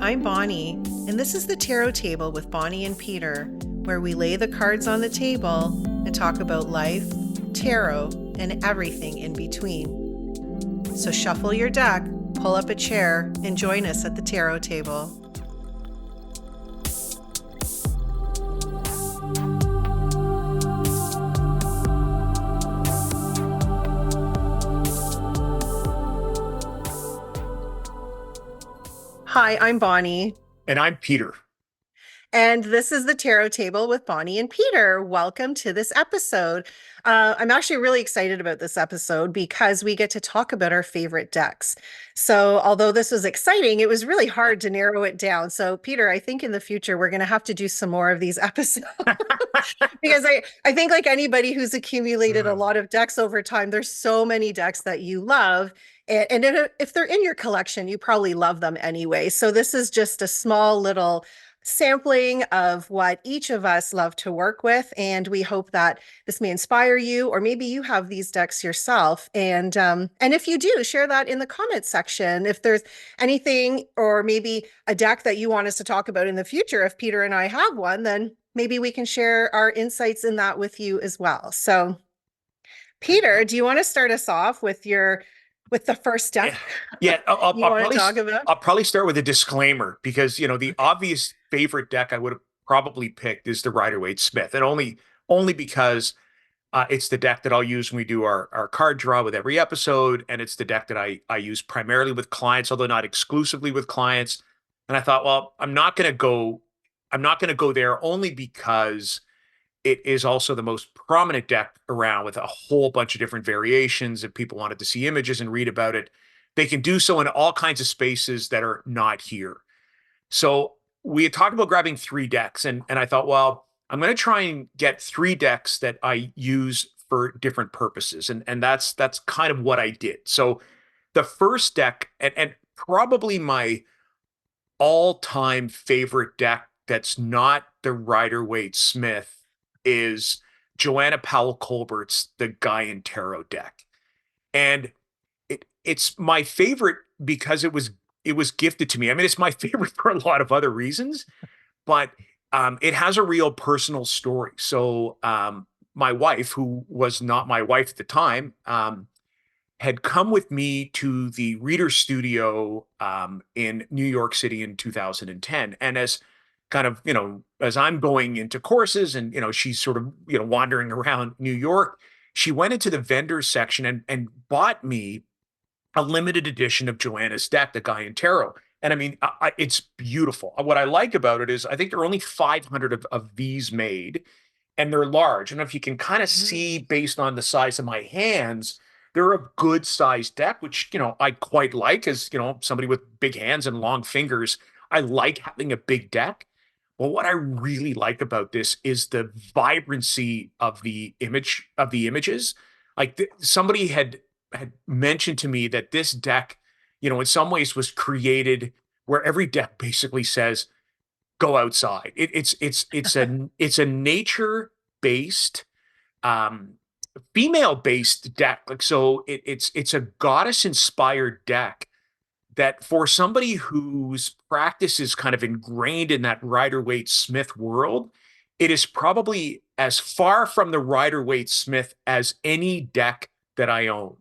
I'm Bonnie, and this is the Tarot Table with Bonnie and Peter, where we lay the cards on the table and talk about life, tarot, and everything in between. So shuffle your deck, pull up a chair, and join us at the Tarot Table. Hi, I'm Bonnie. And I'm Peter. And this is the Tarot Table with Bonnie and Peter. Welcome to this episode. I'm actually really excited about this episode because we get to talk about our favorite decks. So, although this was exciting, it was really hard to narrow it down. So, Peter, I think in the future we're going to have to do some more of these episodes because I think, like anybody who's accumulated a lot of decks over time, there's so many decks that you love. And if they're in your collection, you probably love them anyway. So, this is just a small little sampling of what each of us love to work with, and we hope that this may inspire you, or maybe you have these decks yourself. And if you do, share that in the comments section. If there's anything, or maybe a deck that you want us to talk about in the future, if Peter and I have one, then maybe we can share our insights in that with you as well. So, Peter, do you want to start us off with the first deck? Yeah, I'll probably start with a disclaimer because the obvious favorite deck I would have probably picked is the Rider-Waite-Smith, and only because it's the deck that I'll use when we do our card draw with every episode, and it's the deck that I use primarily with clients, although not exclusively with clients. And I thought, well, I'm not going to go there only because it is also the most prominent deck around with a whole bunch of different variations. If people wanted to see images and read about it, they can do so in all kinds of spaces that are not here. So we had talked about grabbing 3 decks, and I thought, well, I'm going to try and get 3 decks that I use for different purposes. And that's kind of what I did. So the first deck, and probably my all-time favorite deck that's not the Rider-Waite-Smith, is Joanna Powell Colbert's The Gaian Tarot deck. And it's my favorite because it was gifted to me. I mean, it's my favorite for a lot of other reasons, but it has a real personal story. So my wife, who was not my wife at the time, had come with me to the Reader Studio in New York City in 2010. And as kind of, as I'm going into courses and, she's sort of, wandering around New York, she went into the vendors section and bought me a limited edition of Joanna's deck, the Gaian Tarot. And I mean, it's beautiful. What I like about it is I think there are only 500 of these made, and they're large. I don't know if you can kind of see based on the size of my hands, they're a good sized deck, which, I quite like as, somebody with big hands and long fingers. I like having a big deck. Well, what I really like about this is the vibrancy of the images. Like somebody had mentioned to me that this deck, in some ways was created where every deck basically says, "Go outside." It's a nature based, female based deck. Like so, it's a goddess inspired deck that for somebody whose practice is kind of ingrained in that Rider-Waite-Smith world, it is probably as far from the Rider-Waite-Smith as any deck that I own.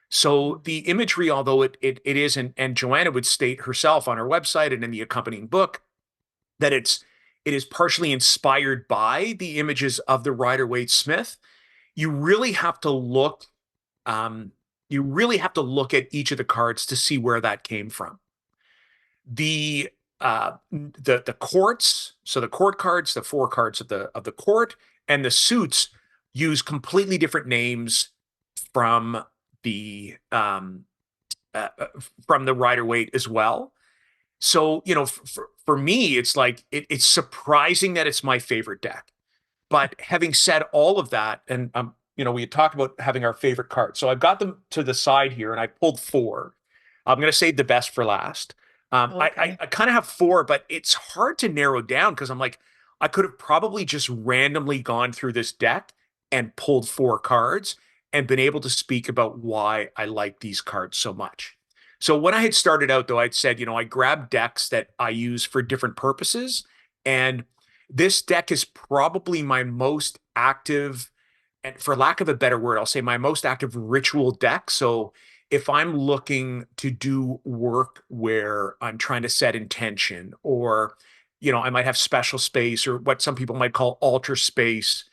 So the imagery, although it is, and Joanna would state herself on her website and in the accompanying book, that it is partially inspired by the images of the Rider-Waite-Smith. You really have to look at each of the cards to see where that came from. The courts, so the court cards, the 4 cards of the court, and the suits use completely different names from the Rider-Waite as well. So for me, it's like it's surprising that it's my favorite deck. But having said all of that, and we had talked about having our favorite cards. So I've got them to the side here, and I pulled 4. I'm going to save the best for last. Okay. I kind of have 4, but it's hard to narrow down because I'm like, I could have probably just randomly gone through this deck and pulled 4 cards and been able to speak about why I like these cards so much. So when I had started out, though, I'd said, I grab decks that I use for different purposes. And this deck is probably my most active, and for lack of a better word, I'll say my most active ritual deck. So if I'm looking to do work where I'm trying to set intention, or, I might have special space or what some people might call altar space,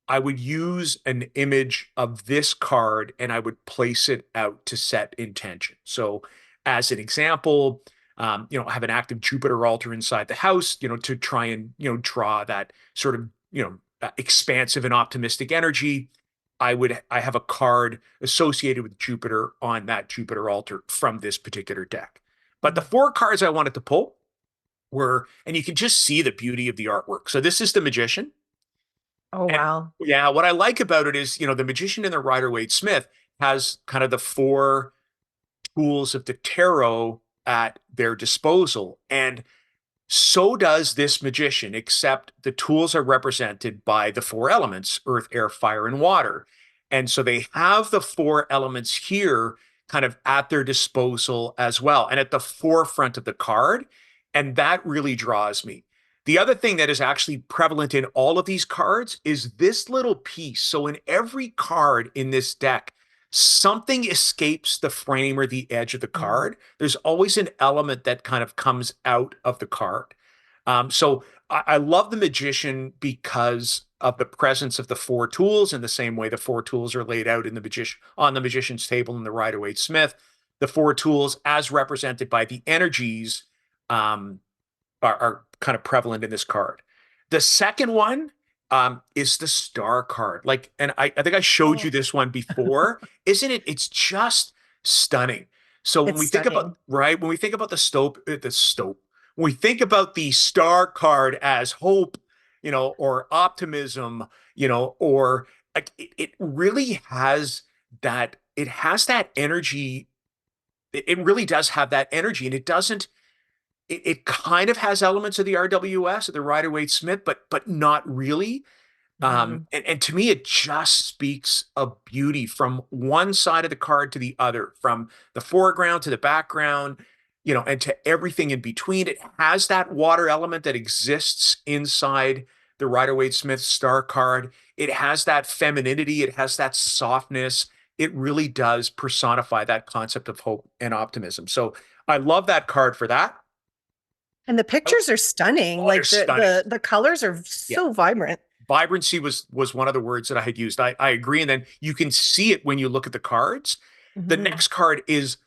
I would use an image of this card and I would place it out to set intention. So, as an example, I have an active Jupiter altar inside the house, to try and, draw that sort of, expansive and optimistic energy. I have a card associated with Jupiter on that Jupiter altar from this particular deck. But the Mhm. four cards I wanted to pull were, and you can just see the beauty of the artwork. So this is the Magician. Oh, And wow. yeah, what I like about it is, the Magician and the Rider-Waite-Smith has kind of the four tools of the tarot at their disposal. And so does this magician, except the tools are represented by the four elements: earth, air, fire, and water. And so they have the four elements here kind of at their disposal as well, and at the forefront of the card. And that really draws me. The other thing that is actually prevalent in all of these cards is this little piece. So in every card in this deck, something escapes the frame or the edge of the Mhm. card. There's always an element that kind of comes out of the card. So I love the Magician because of the presence of the four tools, in the same way the four tools are laid out in the magician on the magician's table in the Rider-Waite-Smith. The four tools, as represented by the energies, um, are kind of prevalent in this card. The second one is the star card. And I think I showed you Oh, this one before. Isn't it? It's just stunning. So when it's we think about stunning. right, when we think about when we think about the star card as hope, or optimism, or like it really has that. It has that energy. It really does have that energy, and it doesn't it kind of has elements of the RWS, of the Rider-Waite-Smith, but not really. Mhm. And to me, it just speaks of beauty from one side of the card to the other, from the foreground to the background, and to everything in between. It has that water element that exists inside the Rider-Waite-Smith star card. It has that femininity. It has that softness. It really does personify that concept of hope and optimism. So I love that card for that. And the Oh, pictures are stunning. they're Like the stunning. the the colors are Yeah. so vibrant. Vibrancy was one of the words that I had used. I agree. And then you can see it when you look at the cards. The Mhm. next card is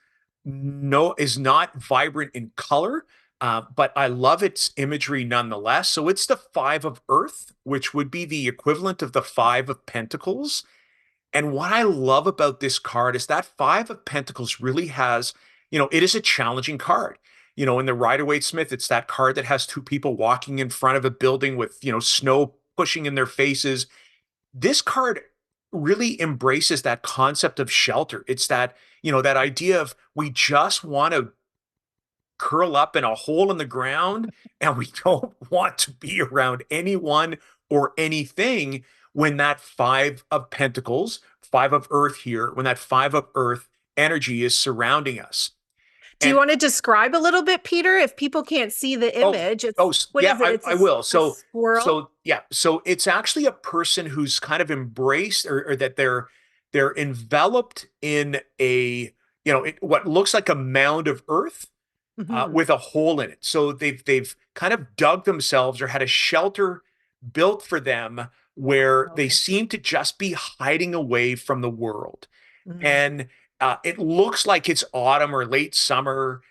not vibrant in color, but I love its imagery nonetheless. So it's the Five of Earth, which would be the equivalent of the Five of Pentacles. And what I love about this card is that Five of Pentacles really has, it is a challenging card. In the Rider-Waite-Smith, it's that card that has two people walking in front of a building with, snow pushing in their faces. This card really embraces that concept of shelter. It's that idea of we just want to curl up in a hole in the ground and we don't want to be around anyone or anything when that Five of Pentacles, Five of Earth here, when that Five of Earth energy is surrounding us. Do you And want to describe a little bit, Peter? If people can't see the oh, image, oh, it's what yeah, is it? It's I will. a So, squirrel. so yeah, so it's actually a person who's kind of embraced, or that they're enveloped in what looks like a mound of earth, Mhm. with a hole in it. So they've kind of dug themselves or had a shelter built for them where they Okay. seem to just be hiding away from the world. Mhm. And it looks like it's autumn or late summer,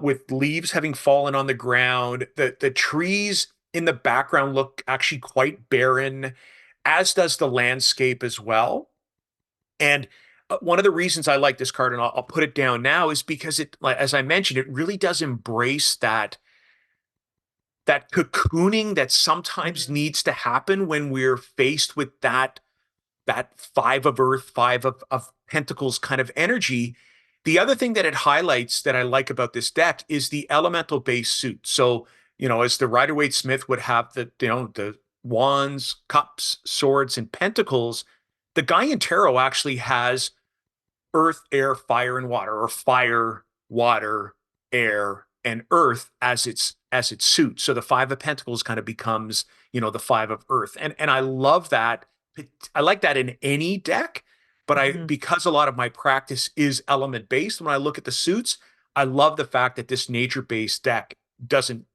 with leaves having fallen on the ground. The trees in the background look actually quite barren, as does the landscape as well. And one of the reasons I like this card, and I'll put it down now, is because it, like, as I mentioned, it really does embrace that cocooning that sometimes Mhm. needs to happen when we're faced with that Five of Earth, Five of Pentacles kind of energy. The other thing that it highlights that I like about this deck is the elemental base suit. So, as the Rider-Waite-Smith would have the wands, cups, swords, and pentacles, the guy in tarot actually has earth, air, fire, and water, or fire. water, air, and earth as its suit. So the five of pentacles kind of becomes, the five of earth. And I love that. I like that in any deck, but I Mhm. because a lot of my practice is element based, when I look at the suits, I love the fact that this nature based deck doesn't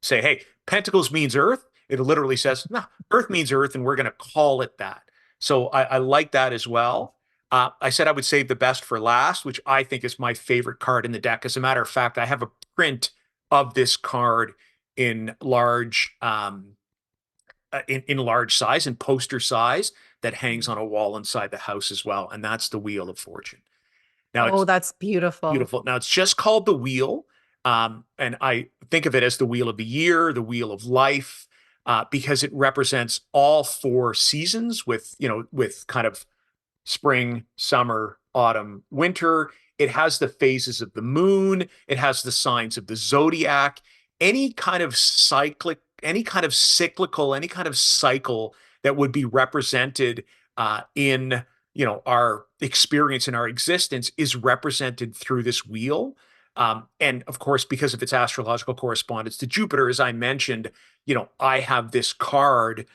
say, hey, pentacles means earth. It literally says, no, earth means earth, and we're going to call it that. So I like that as well. I said I would save the best for last, which I think is my favorite card in the deck. As a matter of fact, I have a print of this card in in large size, in poster size, that hangs on a wall inside the house as well, and that's the Wheel of Fortune. Now Oh, it's that's beautiful. beautiful. Now it's just called the Wheel, and I think of it as the Wheel of the Year, the Wheel of Life, because it represents all four seasons with kind of spring, summer, autumn, winter. It has the phases of the moon. It has the signs of the zodiac. Any kind of any kind of cyclical, any kind of cycle that would be represented in our experience in our existence is represented through this wheel. And of course, because of its astrological correspondence to Jupiter, as I mentioned, I have this card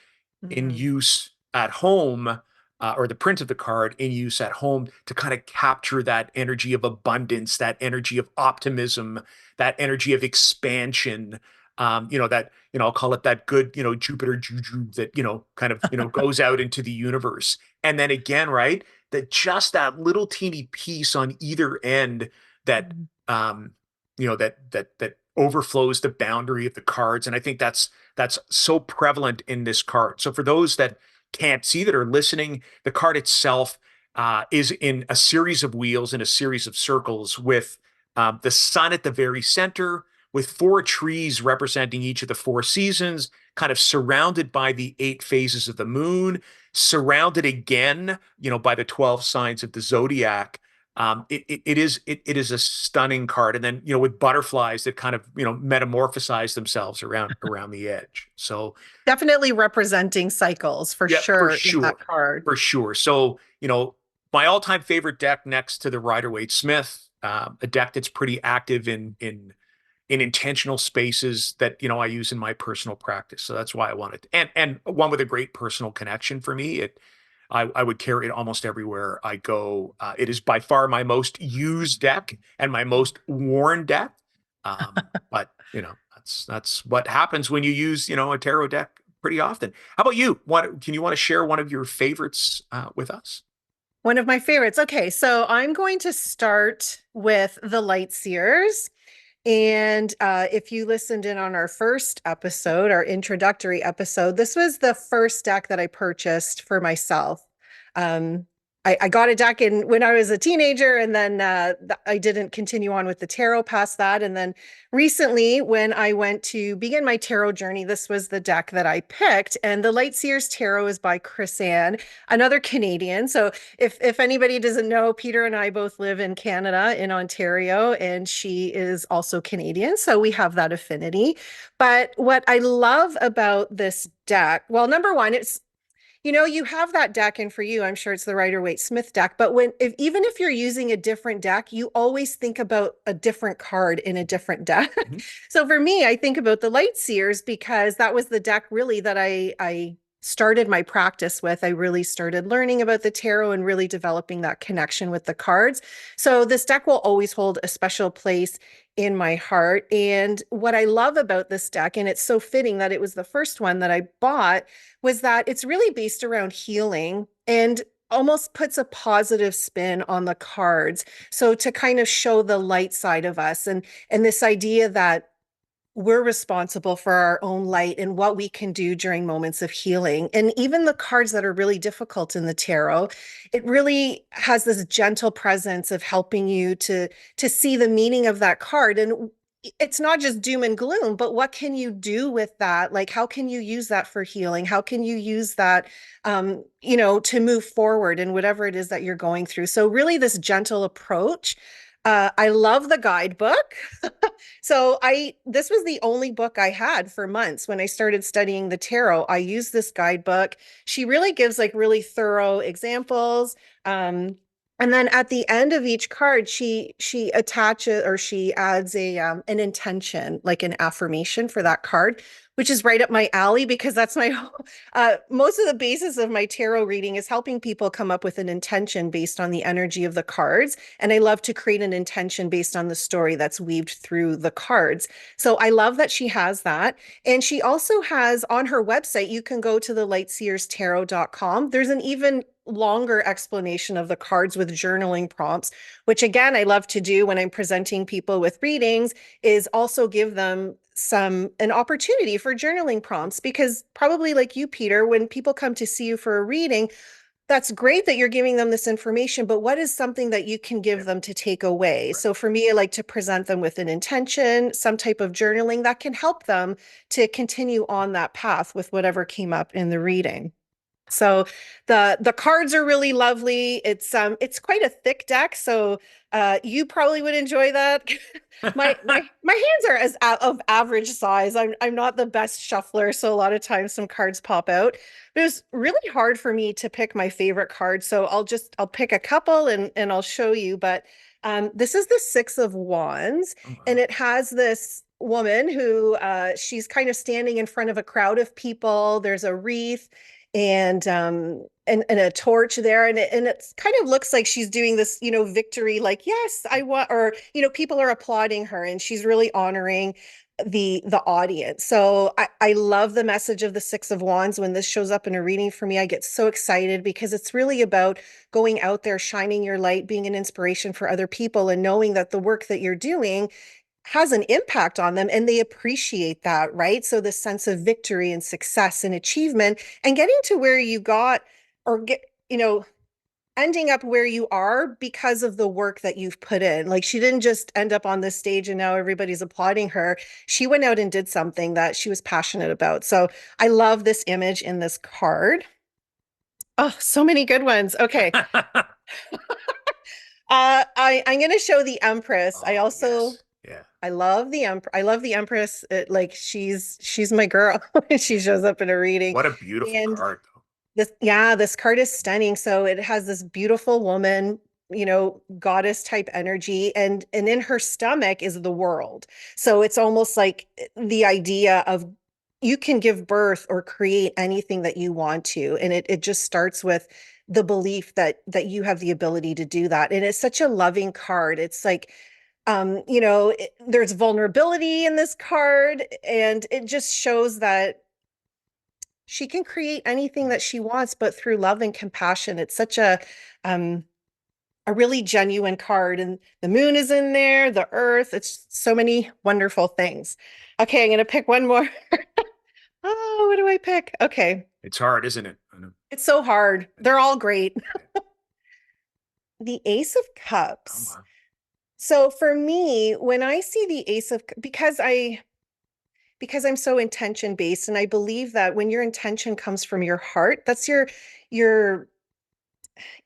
in Mhm. use at home, or the print of the card in use at home to kind of capture that energy of abundance, that energy of optimism, that energy of expansion. I'll call it that good, Jupiter juju that, kind of, goes out into the universe. And then again, right, that just that little teeny piece on either end that, Mhm. um, that overflows the boundary of the cards. And I think that's so prevalent in this card. So for those that can't see that are listening, the card itself is in a series of wheels in a series of circles with the sun at the very center, with four trees representing each of the four seasons, kind of surrounded by the eight phases of the moon, surrounded again, by the 12 signs of the zodiac. It is a stunning card, and then with butterflies that kind of metamorphosize themselves around the edge. So Definitely representing cycles for yeah, for sure in that sure. card. For sure. So, my all-time favorite deck next to the Rider-Waite-Smith, a deck that's pretty active in intentional spaces that, I use in my personal practice. So that's why I wanted and one with a great personal connection for me. I would carry it almost everywhere I go. It is by far my most used deck and my most worn deck. But that's what happens when you use, a tarot deck pretty often. How about you? What can you want to share one of your favorites with us? One of my favorites. Okay, so I'm going to start with the Light Seers. And if you listened in on our first episode, our introductory episode, this was the first deck that I purchased for myself. Um, I got a deck in when I was a teenager, and then I didn't continue on with the tarot past that. And then recently, when I went to begin my tarot journey, this was the deck that I picked. And the Light Seers Tarot is by Chris Ann, another Canadian. So if anybody doesn't know, Peter and I both live in Canada, in Ontario, and she is also Canadian. So we have that affinity. But what I love about this deck, well, number one, you have that deck, and for you, I'm sure it's the Rider-Waite-Smith deck. But even if you're using a different deck, you always think about a different card in a different deck. Mhm. So for me, I think about the Light Seers because that was the deck really that I started my practice with. I really started learning about the tarot and really developing that connection with the cards. So this deck will always hold a special place in my heart. And what I love about this deck, and it's so fitting that it was the first one that I bought, was that it's really based around healing and almost puts a positive spin on the cards. So to kind of show the light side of us and this idea that we're responsible for our own light and what we can do during moments of healing. And even the cards that are really difficult in the tarot, it really has this gentle presence of helping you to see the meaning of that card. And it's not just doom and gloom, but what can you do with that? Like, how can you use that for healing? How can you use that, to move forward in whatever it is that you're going through? So really this gentle approach. I love the guidebook. So this was the only book I had for months when I started studying the tarot. I used this guidebook. She really gives like really thorough examples. And then at the end of each card, she attaches or she adds a an intention, like an affirmation for that card, which is right up my alley because that's my most of the basis of my tarot reading is helping people come up with an intention based on the energy of the cards. And I love to create an intention based on the story that's weaved through the cards. So I love that she has that. And she also has on her website, you can go to the lightseerstarot.com. There's an even longer explanation of the cards with journaling prompts, which again, I love to do when I'm presenting people with readings, is also give them an opportunity for journaling prompts because probably like you, Peter, when people come to see you for a reading, that's great that you're giving them this information, but what is something that you can Yeah, give them to take away? right. So for me, I like to present them with an intention, some type of journaling that can help them to continue on that path with whatever came up in the reading. So the cards are really lovely. It's quite a thick deck, so you probably would enjoy that. My hands are of average size. I'm not the best shuffler, so a lot of times some cards pop out. But it was really hard for me to pick my favorite card, so I'll pick a couple and I'll show you. But this is the Six of Wands, Oh, and wow. it has this woman who she's kind of standing in front of a crowd of people. There's a wreath and a torch there and it kind of looks like she's doing this victory like yes I want or people are applauding her and she's really honoring the audience. So I love the message of the Six of Wands. When this shows up in a reading for me, I get so excited because it's really about going out there, shining your light, being an inspiration for other people, and knowing that the work that you're doing has an impact on them and they appreciate that, right? So the sense of victory and success and achievement and getting to where you got or get, ending up where you are because of the work that you've put in. Like she didn't just end up on this stage and now everybody's applauding her. She went out and did something that she was passionate about. So I love this image in this card. Oh, so many good ones. Okay. I'm going to show the Empress. Oh, yes. Yeah. I love the I love the Empress. Like she's my girl when she shows up in a reading. What a beautiful And card, though. this card is stunning. So it has this beautiful woman, goddess type energy, and in her stomach is the world. So it's almost like the idea of you can give birth or create anything that you want to. And it just starts with the belief that you have the ability to do that. And it's such a loving card. It's like there's vulnerability in this card, and it just shows that she can create anything that she wants, but through love and compassion. It's such um, a really genuine card, and the moon is in there, the earth. It's so many wonderful things. Okay, I'm gonna pick one more. Oh, what do I pick? Okay, It's hard, isn't it? I know. it's so hard. They're all great. The Ace of Oh, Cups. wow. So for me, when I see the Ace of, because I'm so intention based and I believe that when your intention comes from your heart, that's your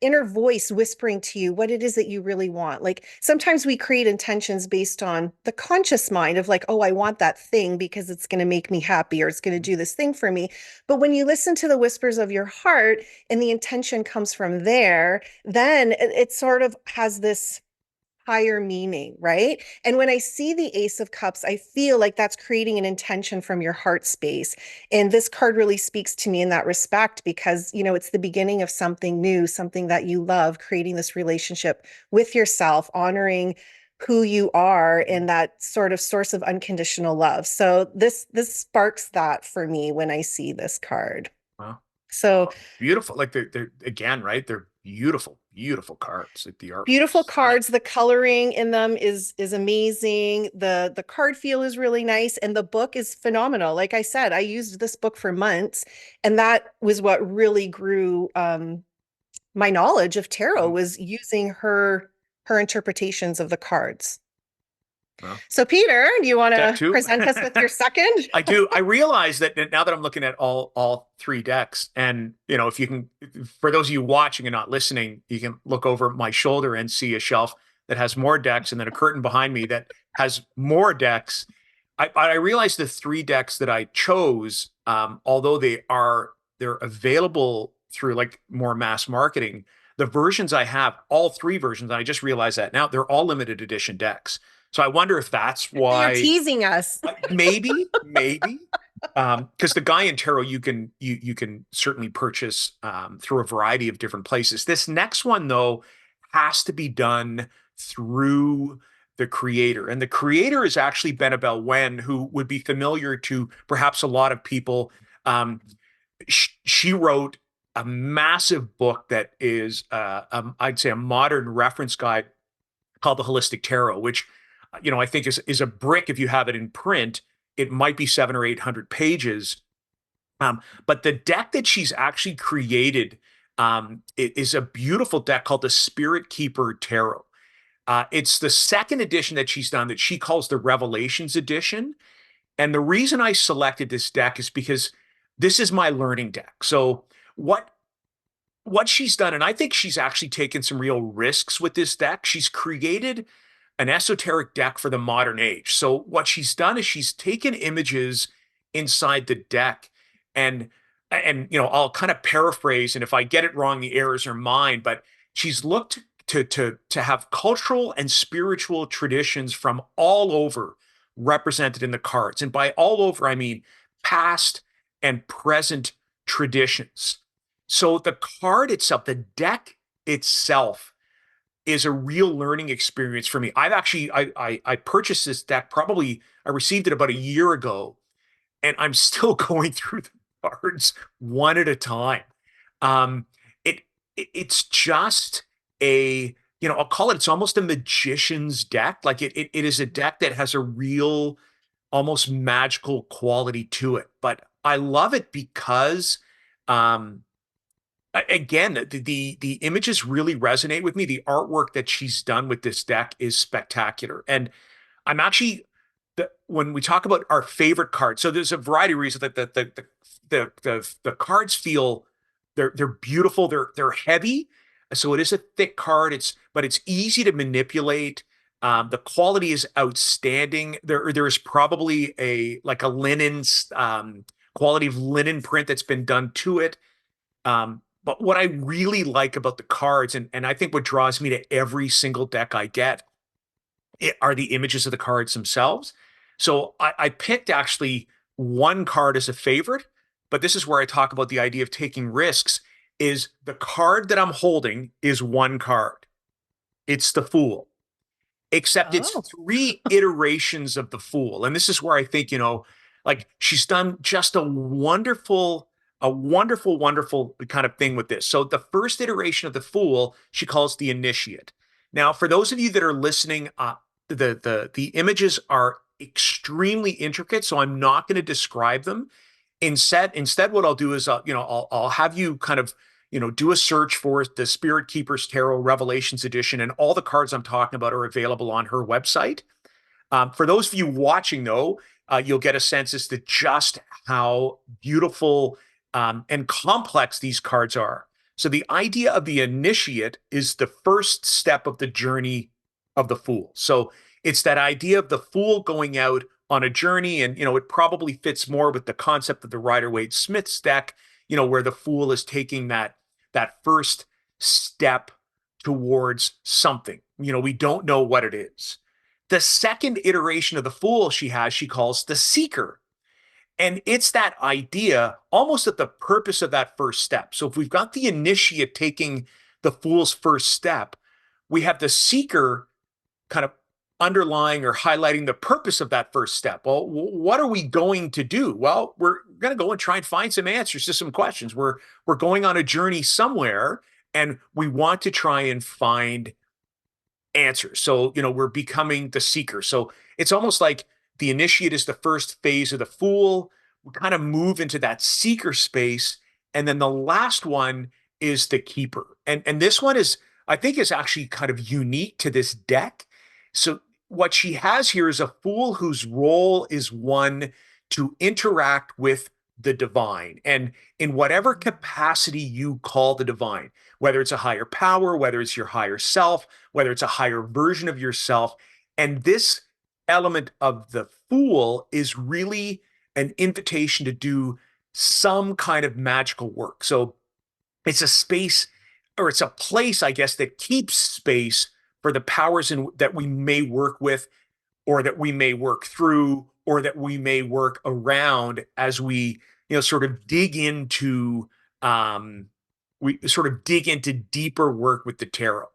inner voice whispering to you what it is that you really want. Like sometimes we create intentions based on the conscious mind of like, oh, I want that thing because it's going to make me happy or it's going to do this thing for me. But when you listen to the whispers of your heart and the intention comes from there, then it sort of has this higher meaning, right? And when I see the Ace of Cups, I feel like that's creating an intention from your heart space. And this card really speaks to me in that respect because, it's the beginning of something new, something that you love, creating this relationship with yourself, honoring who you are and that sort of source of unconditional love. So this sparks that for me when I see this card. Wow. So Beautiful. Like they're again, right? They're beautiful, beautiful cards. Like the artwork is beautiful stunning. cards. The coloring in them is amazing. The card feel is really nice and the book is phenomenal. Like I said, I used this book for months and that was what really grew my knowledge of tarot Mhm. was using her interpretations of the cards. Well, So Peter, do you want deck to two. present us with your second? I do. I realize that now that I'm looking at all three decks, and if you can, for those of you watching and not listening, you can look over my shoulder and see a shelf that has more decks, and then a curtain behind me that has more decks. I realize the three decks that I chose, although they're available through like more mass marketing, the versions I have, all three versions, and I just realized that now, they're all limited edition decks. So I wonder if that's So you're why. teasing us. Maybe, because the Guy and Tarot you can certainly purchase through a variety of different places. This next one though has to be done through the creator, and the creator is actually Benabel Wen, who would be familiar to perhaps a lot of people. Um, she wrote a massive book that is, I'd say, a modern reference guide called the Holistic Tarot, which I think is a brick if you have it in print. It might be 700 or 800 pages. But the deck that she's actually created is a beautiful deck called the Spirit Keeper Tarot. It's the second edition that she's done that she calls the Revelations edition. And the reason I selected this deck is because this is my learning deck. So what she's done, and I think she's actually taken some real risks with this deck. She's created an esoteric deck for the modern age. So what she's done is she's taken images inside the deck, and I'll kind of paraphrase, and if I get it wrong, the errors are mine, but she's looked to have cultural and spiritual traditions from all over represented in the cards. And by all over, I mean past and present traditions. So the card itself, the deck itself, is a real learning experience for me. I've actually I purchased this deck, probably I received it about a year ago, and I'm still going through the cards one at a time. Um, it it's just a, I'll call it, it's almost a magician's deck. Like it is a deck that has a real, almost magical quality to it. But I love it because um again, the images really resonate with me. The artwork that she's done with this deck is spectacular. And I'm actually, when we talk about our favorite cards, so there's a variety of reasons that the cards feel, they're beautiful, they're heavy. So it is a thick card. But it's easy to manipulate. The quality is outstanding. There is probably a linen quality of linen print that's been done to it. But what I really like about the cards, and I think what draws me to every single deck I get, are the images of the cards themselves. So I picked actually one card as a favorite, but this is where I talk about the idea of taking risks. Is the card that I'm holding is one card. It's the Fool, except it's Oh, three iterations of the Fool. And this is where I think, like she's done just a wonderful kind of thing with this. So the first iteration of the Fool, she calls the Initiate. Now, for those of you that are listening, the images are extremely intricate, so I'm not going to describe them. Instead, what I'll do is I'll have you kind of do a search for the Spirit Keepers Tarot Revelations Edition, and all the cards I'm talking about are available on her website. For those of you watching, though, you'll get a sense as to just how beautiful and complex these cards are. So the idea of the Initiate is the first step of the journey of the Fool. So it's that idea of the Fool going out on a journey, and it probably fits more with the concept of the Rider-Waite-Smith's deck, where the Fool is taking that first step towards something. We don't know what it is. The second iteration of the Fool she calls the Seeker. And it's that idea almost at the purpose of that first step. So if we've got the Initiate taking the Fool's first step, we have the Seeker kind of underlying or highlighting the purpose of that first step. Well, what are we going to do? Well, we're going to go and try and find some answers to some questions. We're going on a journey somewhere, and we want to try and find answers. So, we're becoming the Seeker. So it's almost like the Initiate is the first phase of the Fool. We kind of move into that Seeker space. And then the last one is the Keeper. And this one I think, is actually kind of unique to this deck. So what she has here is a Fool whose role is one to interact with the divine, and in whatever capacity you call the divine, whether it's a higher power, whether it's your higher self, whether it's a higher version of yourself. And this element of the Fool is really an invitation to do some kind of magical work. So it's a space or it's a place, I guess, that keeps space for the powers that we may work with, or that we may work through, or that we may work around as we, sort of dig into, deeper work with the tarot.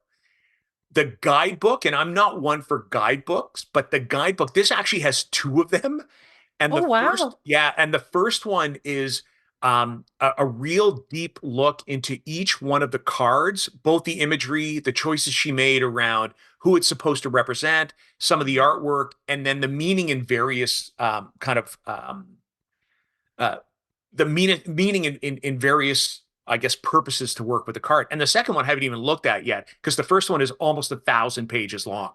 The guidebook, and I'm not one for guidebooks, but the guidebook, this actually has two of them. And Oh, wow. the first one is a real deep look into each one of the cards, both the imagery, the choices she made around who it's supposed to represent, some of the artwork, and then the meaning in various uh, meaning in various, I guess, purposes to work with the card. And the second one I haven't even looked at yet, because the first one is almost 1,000 pages long.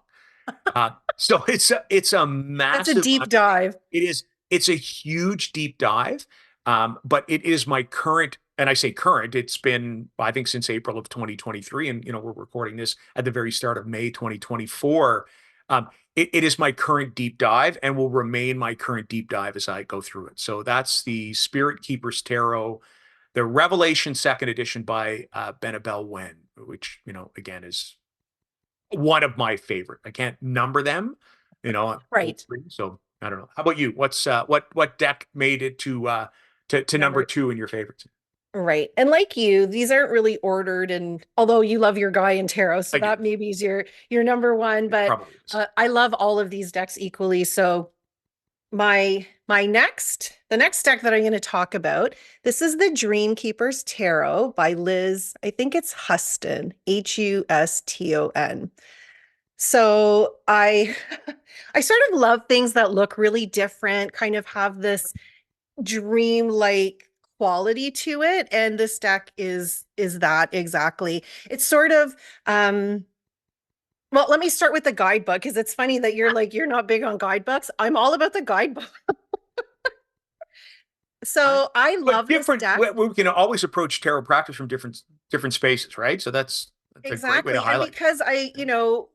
So it's a That's a massive deep dive. it's a huge deep dive. But it is my current, and I say current, it's been, I think, since April of 2023, and we're recording this at the very start of May 2024. It is my current deep dive and will remain my current deep dive as I go through it. So that's the Spirit Keepers Tarot, the Revelation second edition by Benabel Wen, which, again, is one of my favorite. I can't number them, Right. so I don't know. How about you? What deck made it to number Number two in your favorites? Right. And like you, these aren't really ordered. And although you love your guy in tarot, so I do. that maybe is your number one, It but probably is. I love all of these decks equally. So the next deck that I'm going to talk about, this is the Dream Keepers Tarot by Liz. I think it's Huston, Huston. So I I sort of love things that look really different, kind of have this dream-like quality to it, and this deck is that exactly. It's sort of well, let me start with the guidebook because it's funny that you're not big on guidebooks. I'm all about the guidebook. I, So I but love this different. deck. We can always approach tarot practice from different spaces, right? So that's a great way to Exactly. And highlight. because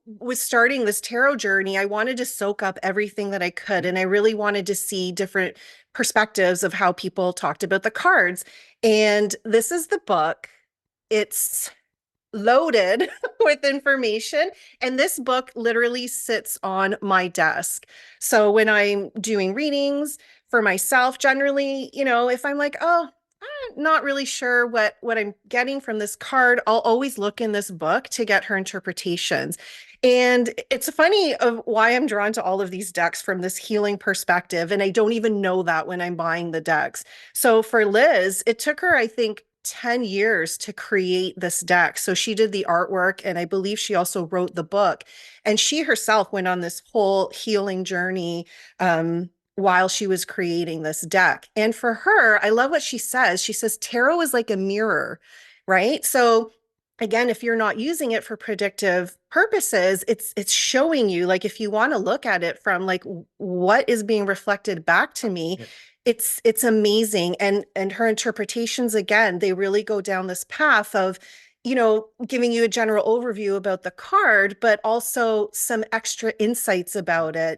was starting this tarot journey, I wanted to soak up everything that I could. And I really wanted to see different perspectives of how people talked about the cards. And this is the book. It's loaded with information. And this book literally sits on my desk. So when I'm doing readings for myself, generally, if I'm like, oh, I'm not really sure what I'm getting from this card, I'll always look in this book to get her interpretations. And it's funny of why I'm drawn to all of these decks from this healing perspective. And I don't even know that when I'm buying the decks. So for Liz, it took her, I think, 10 years to create this deck. So she did the artwork, and I believe she also wrote the book. And she herself went on this whole healing journey while she was creating this deck. And for her, I love what she says. She says, tarot is like a mirror, right? So again, if you're not using it for predictive purposes, it's showing you, like, if you want to look at it from like what is being reflected back to me, Yeah. it's amazing. And her interpretations, again, they really go down this path of giving you a general overview about the card, but also some extra insights about it,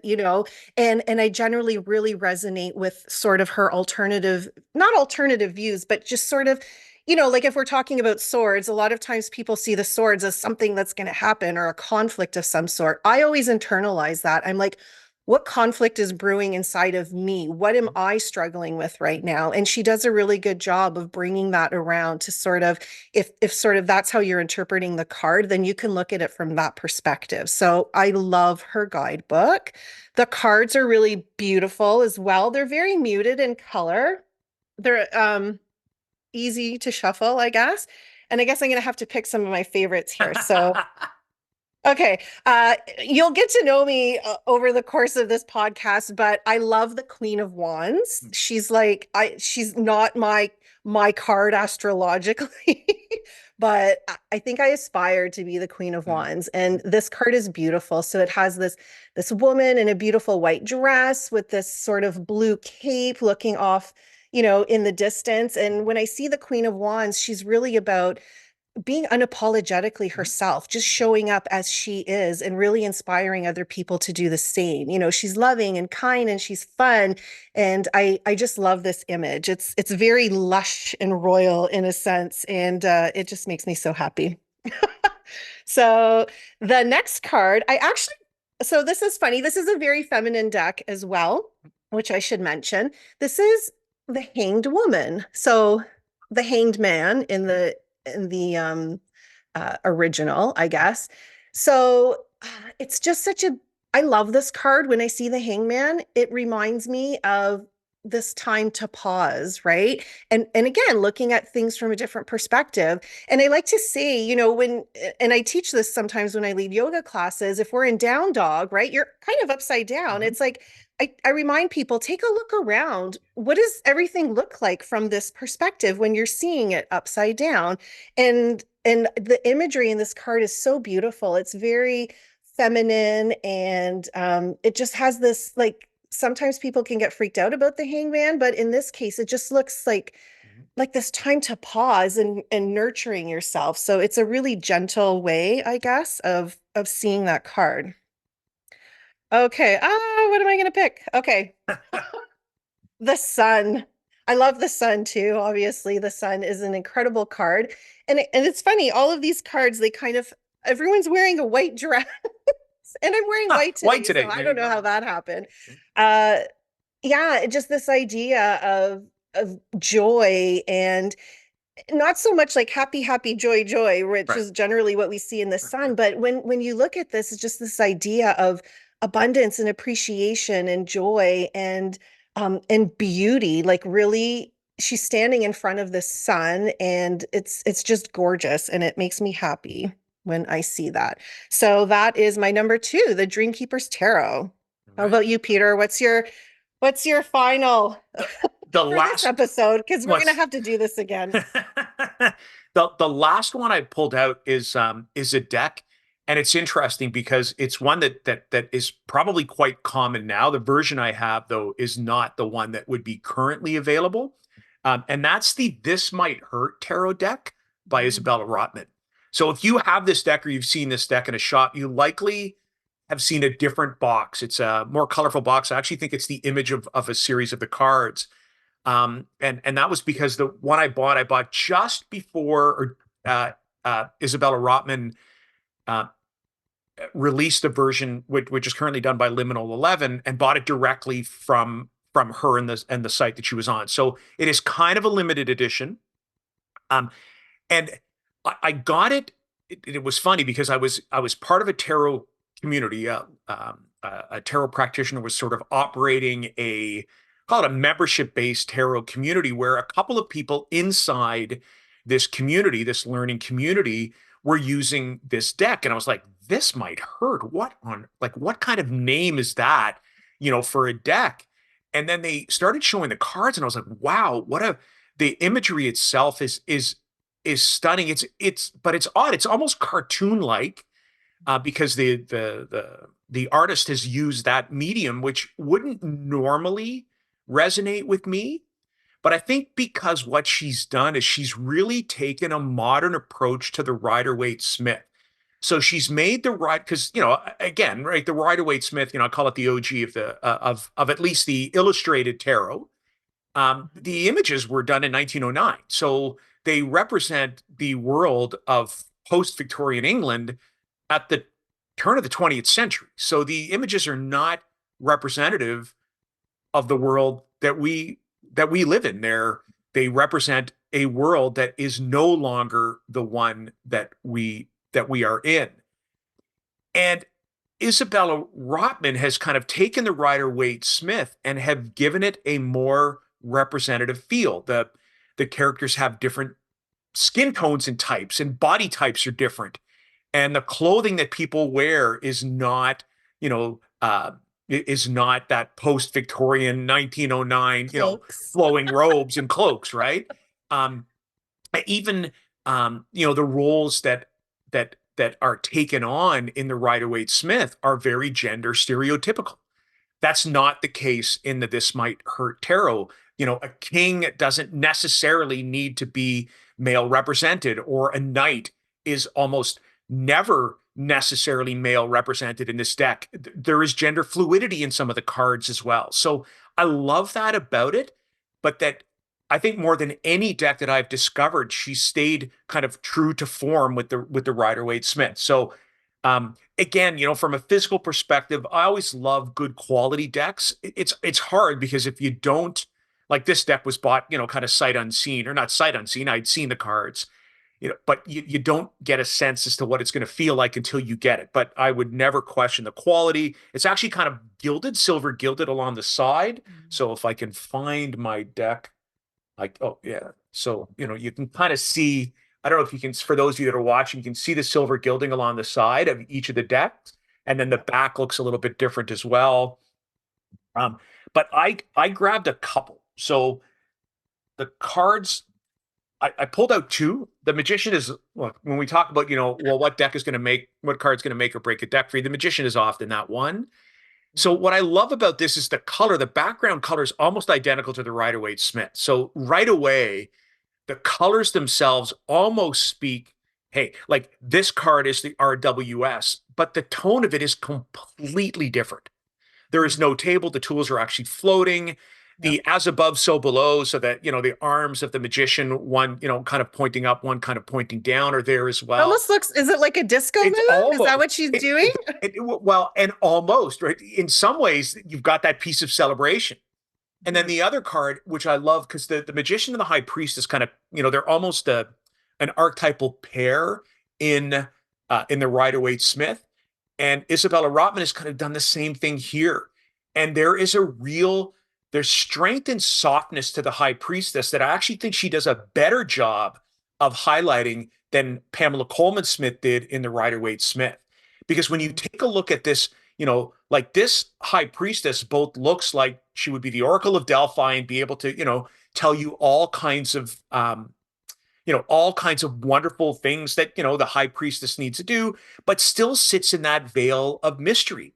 and I generally really resonate with sort of her alternative, not alternative views, but just sort of, like if we're talking about swords, a lot of times people see the swords as something that's going to happen or a conflict of some sort. I always internalize that. I'm like, what conflict is brewing inside of me? What am I struggling with right now? And she does a really good job of bringing that around to sort of, if sort of that's how you're interpreting the card, then you can look at it from that perspective. So I love her guidebook. The cards are really beautiful as well. They're very muted in color. They're easy to shuffle, I guess. And I guess I'm going to have to pick some of my favorites here. So okay. You'll get to know me over the course of this podcast, but I love the Queen of Wands. She's not my card astrologically, but I think I aspire to be the Queen of Wands. And this card is beautiful. So it has this woman in a beautiful white dress with this sort of blue cape looking off, in the distance. And when I see the Queen of Wands, she's really about being unapologetically herself, just showing up as she is and really inspiring other people to do the same. She's loving and kind and she's fun. And I just love this image. It's very lush and royal in a sense. And it just makes me so happy. So the next card, so this is funny. This is a very feminine deck as well, which I should mention. This is the Hanged Woman. So the Hanged Man in the original, I guess. So it's just I love this card. When I see the Hangman, it reminds me of this time to pause, right? And again, looking at things from a different perspective. And I like to say, and I teach this sometimes when I lead yoga classes, if we're in down dog, right? You're kind of upside down. Mhm. It's like I remind people, take a look around. What does everything look like from this perspective when you're seeing it upside down? And the imagery in this card is so beautiful. It's very feminine, and it just has this, like, sometimes people can get freaked out about the hangman, but in this case it just looks like this time to pause and nurturing yourself. So it's a really gentle way, I guess, of seeing that card. Okay, what am I going to pick? Okay, the sun. I love the sun too. Obviously, the sun is an incredible card. And it's funny, all of these cards, they kind of, everyone's wearing a white dress, and I'm wearing white White today, so today. I There you don't know go. how that happened. Uh yeah, just this idea of joy, and not so much like happy, happy, joy, joy, which Right. is generally what we see in the sun. But when you look at this, it's just this idea of abundance and appreciation and joy and beauty. Like, really, she's standing in front of the sun, and it's just gorgeous, and it makes me happy when I see that. So that is my number two, the Dreamkeeper's Tarot. All How right. about you, Peter? What's your final The for this last episode? Because we're gonna was have to do this again. the last one I pulled out is a deck, and it's interesting because it's one that is probably quite common now. The version I have, though, is not the one that would be currently available. And that's the This Might Hurt Tarot deck by Isabella Rotman. So if you have this deck or you've seen this deck in a shop, you likely have seen a different box. It's a more colorful box. I actually think it's the image of a series of the cards. And that was because the one I bought just before Isabella Rotman uh, released the version which is currently done by Liminal 11, and bought it directly from her and the site that she was on. So it is kind of a limited edition. Um, and I got it. It was funny because I was part of a tarot community. A tarot practitioner was sort of operating a call it a membership based tarot community where a couple of people inside this community, this learning community, were using this deck, and I was like, this might hurt. What kind of name is that? For a deck. And then they started showing the cards, and I was like, wow, what a the imagery itself is stunning. But it's odd. It's almost cartoon like because the artist has used that medium, which wouldn't normally resonate with me. But I think because what she's done is she's really taken a modern approach to the Rider-Waite Smith. So she's made the right because again, right, the Rider-Waite Smith, I call it the OG of the of at least the illustrated tarot. The images were done in 1909. So they represent the world of post Victorian England at the turn of the 20th century. So the images are not representative of the world that we live in. They represent a world that is no longer the one that we are in. And Isabella Rotman has kind of taken the Rider-Waite Smith and have given it a more representative feel. The characters have different skin tones and types, and body types are different. And the clothing that people wear you know, uh, is not that post-Victorian 1909, Cloaks. flowing robes and cloaks, right? Um, Even the roles that are taken on in the Rider-Waite Smith are very gender stereotypical. That's not the case in the This Might Hurt Tarot. A king doesn't necessarily need to be male represented, or a knight is almost never necessarily male represented in this deck. There is gender fluidity in some of the cards as well. So I love that about it, but that I think more than any deck that I've discovered, she stayed kind of true to form with the Rider-Waite Smith. So again, from a physical perspective, I always love good quality decks. It's hard because if you don't, like, this deck was bought, kind of sight unseen, or not sight unseen. I'd seen the cards, but you don't get a sense as to what it's going to feel like until you get it. But I would never question the quality. It's actually kind of gilded, silver gilded along the side. So if I can find my deck, like, oh yeah. So, you can kind of see, I don't know if you can, for those of you that are watching, you can see the silver gilding along the side of each of the decks. And then the back looks a little bit different as well. Um, but I grabbed a couple. So the cards, I pulled out two. The Magician is, look, when we talk about, well, what card's going to make or break a deck for you, the Magician is often that one. So what I love about this is the color. The background color is almost identical to the Rider-Waite Smith. So right away, the colors themselves almost speak, hey, like, this card is the RWS, but the tone of it is completely different. There is no table. The tools are actually floating. Yep. The as above, so below, so that, the arms of the Magician, one, kind of pointing up, one kind of pointing down, are there as It well. almost looks, is it like a disco It's move? Is that almost, what she's doing? well, and almost, right? In some ways, you've got that piece of celebration. And then the other card, which I love, because the Magician and the High Priestess kind of, they're almost an archetypal pair in the Rider-Waite Smith. And Isabella Rotman has kind of done the same thing here. And there's strength and softness to the High Priestess that I actually think she does a better job of highlighting than Pamela Coleman Smith did in the Rider-Waite Smith. Because when you take a look at this, like, this High Priestess both looks like she would be the Oracle of Delphi and be able to, tell you all kinds of wonderful things that, the High Priestess needs to do, but still sits in that veil of mystery.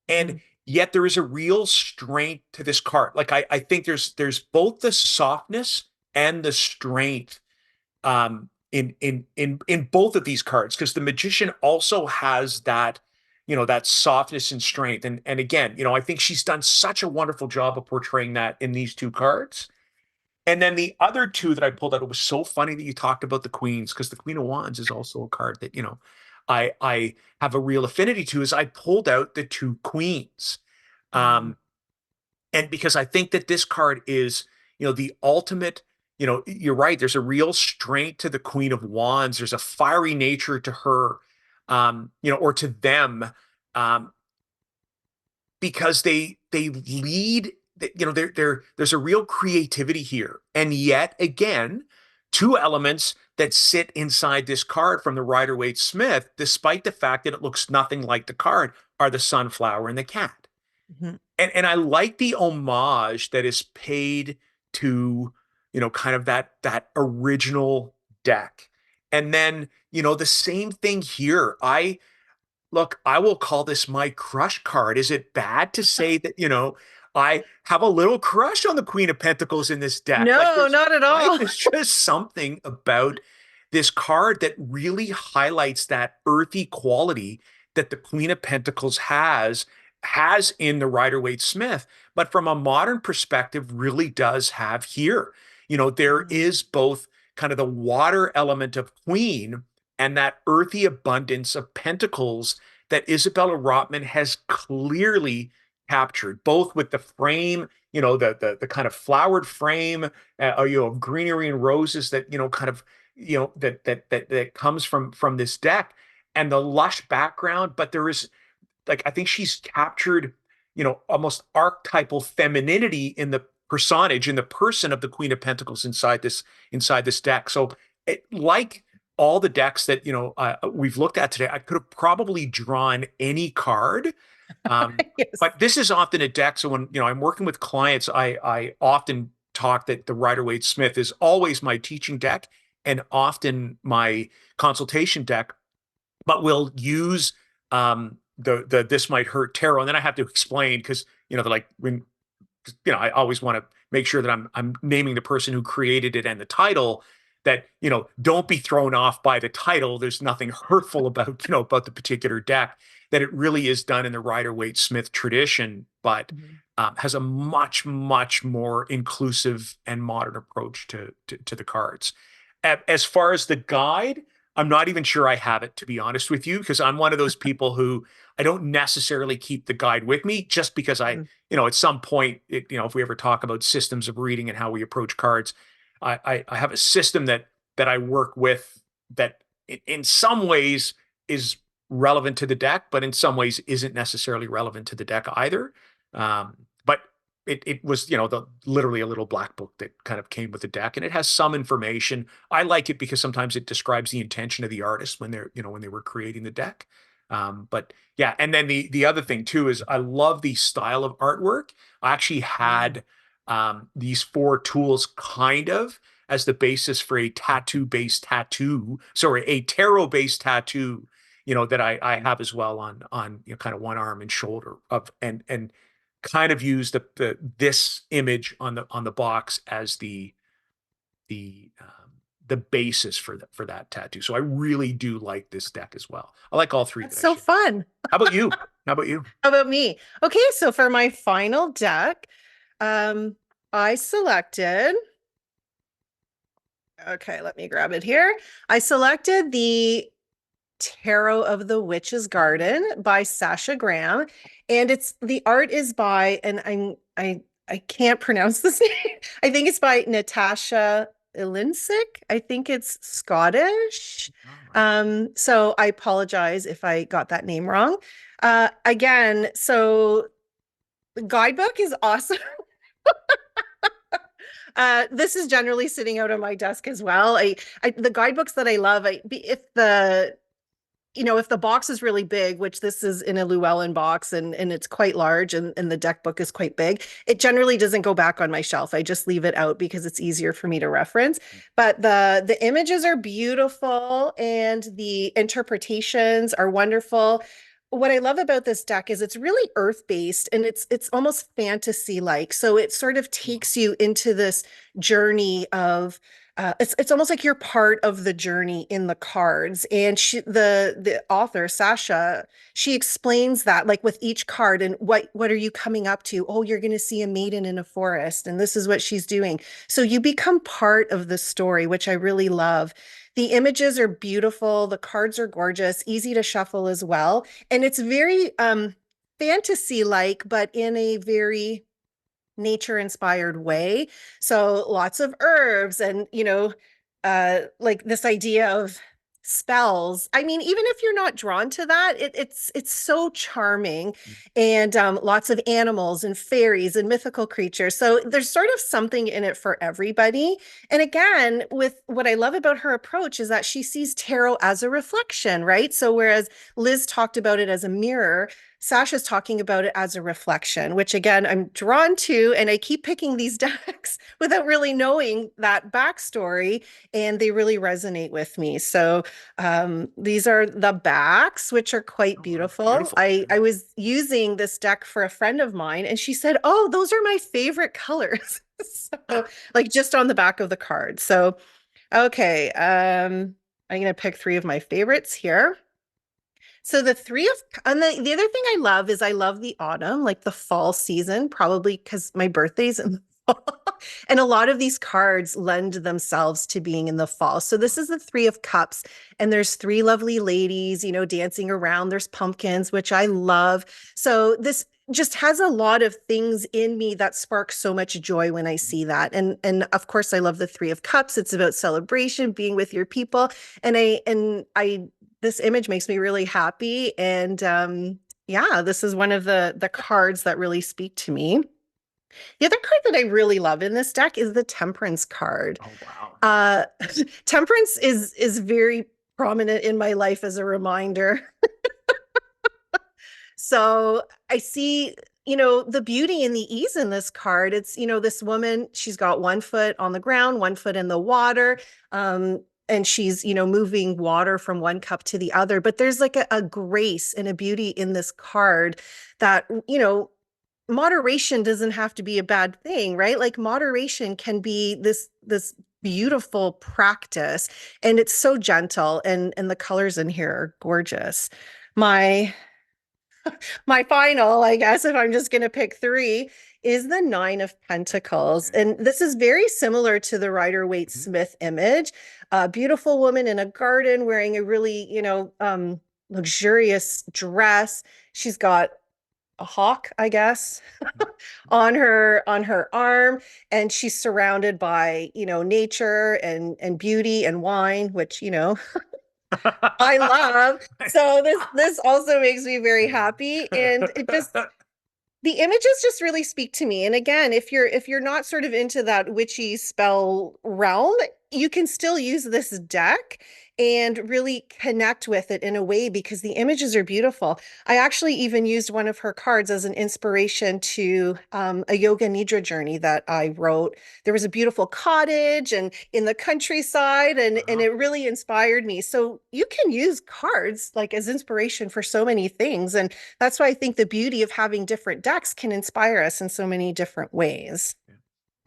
And yet there is a real strength to this card. Like, I think there's both the softness and the strength in both of these cards, because the Magician also has that softness and strength. And again, I think she's done such a wonderful job of portraying that in these two cards. And then the other two that I pulled out, it was so funny that you talked about the Queens, because the Queen of Wands is also a card that, I have a real affinity to. Is I pulled out the two Queens. And because I think that this card is, the ultimate, you're right. There's a real strength to the Queen of Wands. There's a fiery nature to her, or to them, um, because they lead. There's a real creativity here, and yet again, two elements that sit inside this card from the Rider-Waite Smith, despite the fact that it looks nothing like the card, are the sunflower and the cat. Mm-hmm. And I like the homage that is paid to, kind of that original deck. And then, the same thing here. I will call this my crush card. Is it bad to say that, I have a little crush on the Queen of Pentacles in this deck? Like, No, not at all. there's just something about this card that really highlights that earthy quality that the Queen of Pentacles has in the Rider-Waite Smith, but from a modern perspective, really does have here. There is both kind of the water element of Queen and that earthy abundance of pentacles that Isabella Rotman has clearly captured, both with the frame, the kind of flowered frame, of greenery and roses that, kind of, that comes from this deck, and the lush background. But there is, like, I think she's captured, almost archetypal femininity in the personage, in the person of the Queen of Pentacles inside this deck. So, like all the decks that, we've looked at today, I could have probably drawn any card. Yes. But this is often a deck. So when, I'm working with clients, I often talk that the Rider-Waite Smith is always my teaching deck and often my consultation deck, but we'll use the This Might Hurt Tarot. And then I have to explain, because, they're like, when, I always want to make sure that I'm naming the person who created it and the title, that, don't be thrown off by the title. There's nothing hurtful about, about the particular deck, that it really is done in the Rider-Waite Smith tradition. But has a much, much more inclusive and modern approach to the cards. As far as the guide, I'm not even sure I have it, to be honest with you, because I'm one of those people who I don't necessarily keep the guide with me just because Mm. at some point, if we ever talk about systems of reading and how we approach cards, I have a system that I work with that in some ways is relevant to the deck, but in some ways isn't necessarily relevant to the deck either. But it was, literally a little black book that kind of came with the deck, and it has some information. I like it because sometimes it describes the intention of the artist when when they were creating the deck. But yeah, and then the other thing too is I love the style of artwork. I actually Mm. had these four tools kind of as the basis for a a tarot based tattoo, that I have as well on kind of one arm and shoulder of and kind of use this image on the box as the basis for that tattoo. So I really do like this deck as well. I like all three that That's I so shared. fun. How about you? How about you? How about me? Okay, so for my final deck, um, I selected, okay, let me grab it here. I selected the Tarot of the Witch's Garden by Sasha Graham, and it's the art is by, and I can't pronounce this name. I think it's by Natasha Ilinsic. I think it's Scottish. All right. So I apologize if I got that name wrong. Again, so the guidebook is awesome. This is generally sitting out on my desk as well. The guidebooks that I love, if the box is really big, which this is in a Llewellyn box and it's quite large and the deck book is quite big, it generally doesn't go back on my shelf. I just leave it out because it's easier for me to reference. But the images are beautiful and the interpretations are wonderful. What I love about this deck is it's really earth-based and it's almost fantasy-like. So it sort of takes you into this journey of it's almost like you're part of the journey in the cards. And the author Sasha, she explains that like with each card and what are you coming up to? Oh, you're going to see a maiden in a forest, and this is what she's doing. So you become part of the story, which I really love. The images are beautiful, the cards are gorgeous, easy to shuffle as well, and it's very fantasy like, but in a very nature inspired way. So lots of herbs and, like this idea of spells. I mean, even if you're not drawn to that, it's so charming and lots of animals and fairies and mythical creatures. So there's sort of something in it for everybody. And again, with what I love about her approach is that she sees tarot as a reflection, right? So whereas Liz talked about it as a mirror, Sasha's talking about it as a reflection, which again, I'm drawn to, and I keep picking these decks without really knowing that backstory, and they really resonate with me. So these are the backs, which are quite Oh, wow. beautiful. Beautiful. I was using this deck for a friend of mine, and she said, "Oh, those are my favorite colors." So, like just on the back of the card. So, okay, I'm gonna pick three of my favorites here. So and the other thing I love is I love the autumn, like the fall season, probably because my birthday's in the fall. And a lot of these cards lend themselves to being in the fall. So this is the Three of Cups, and there's three lovely ladies, dancing around. There's pumpkins, which I love. So this just has a lot of things in me that spark so much joy when I see that. And of course I love the Three of Cups. It's about celebration, being with your people. And I this image makes me really happy. And yeah, this is one of the cards that really speak to me. The other card that I really love in this deck is the Temperance card. Oh, wow. Uh, Temperance is very prominent in my life as a reminder. So I see, the beauty and the ease in this card. It's, this woman, she's got one foot on the ground, one foot in the water. And she's, moving water from one cup to the other. But there's like a grace and a beauty in this card that, moderation doesn't have to be a bad thing, right? Like moderation can be this beautiful practice, and it's so gentle, and the colors in here are gorgeous. My my final, I guess, if I'm just going to pick three, is the Nine of Pentacles. Okay. And this is very similar to the Rider-Waite-Smith image. A beautiful woman in a garden wearing a really, luxurious dress. She's got a hawk, I guess, on her arm, and she's surrounded by, nature and beauty and wine, which, I love. So this also makes me very happy, and it just the images just really speak to me. And again, if you're not sort of into that witchy spell realm, you can still use this deck and really connect with it in a way because the images are beautiful. I actually even used one of her cards as an inspiration to a yoga nidra journey that I wrote. There was a beautiful cottage and in the countryside, and Wow. it really inspired me. So you can use cards like as inspiration for so many things. And that's why I think the beauty of having different decks can inspire us in so many different ways. Yeah.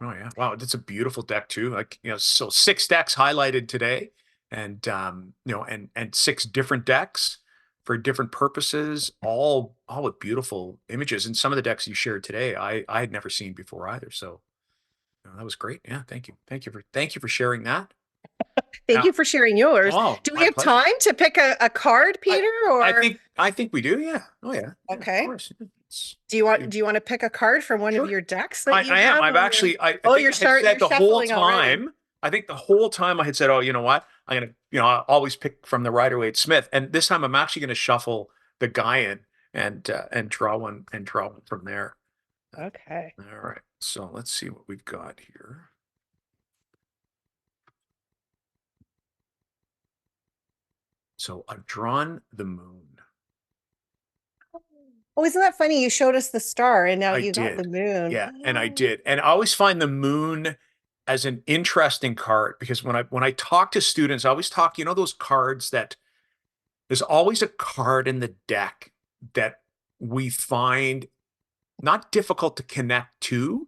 Oh yeah. Wow, that's a beautiful deck too. Like, so six decks highlighted today and and six different decks for different purposes, all with beautiful images. And some of the decks you shared today, I had never seen before either. So that was great. Yeah, thank you. Thank you for sharing that. Thank Yeah. you for sharing yours. Oh, Do we my have pleasure. time to pick a card, I Peter? I Or think I think we do. Yeah. Oh yeah. Yeah, of okay. course. It's, Do you want you- do you want to pick a card from one of sure. your decks that you I am. have I've on your actually, I Oh, think I had you're said the whole shuffling already. time, I think the whole time I had said, oh, you know what? I'm going to, I always pick from the Rider-Waite Smith. And this time I'm actually going to shuffle the Gaian and draw one from there. Okay. All right. So let's see what we've got here. So I've drawn the moon. Oh, isn't that funny? You showed us the star and now I you got the did. moon. Yeah, and I did. And I always find the moon as an interesting card because when I talk to students, I always talk, those cards that there's always a card in the deck that we find not difficult to connect to,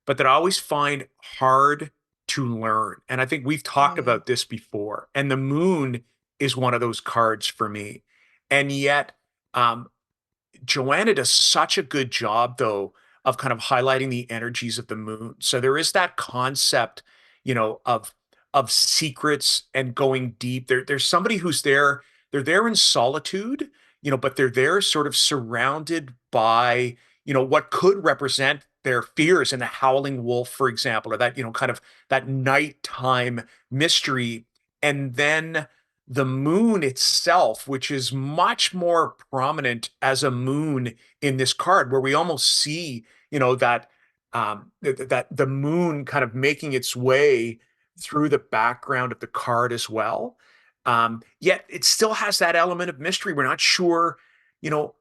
but that I always find hard to learn. And I think we've talked Mm, about this before. And the moon is one of those cards for me. And yet, um, Joanna does such a good job, though, of kind of highlighting the energies of the moon. So there is that concept, of secrets and going deep. There's somebody who's there. They're there in solitude, but they're there sort of surrounded by, what could represent their fears in the howling wolf, for example, or that, kind of that nighttime mystery. And then the moon itself, which is much more prominent as a moon in this card, where we almost see, that the moon kind of making its way through the background of the card as well. Yet it still has that element of mystery. We're not sure, you know,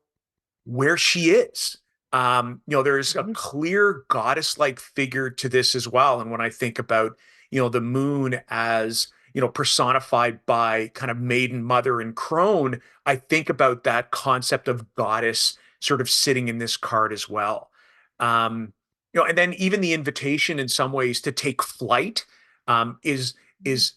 where she is. There's a mhm, clear goddess-like figure to this as well. And when I think about, the moon as, personified by kind of maiden, mother, and crone, I think about that concept of goddess sort of sitting in this card as well. And then even the invitation in some ways to take flight is mhm. is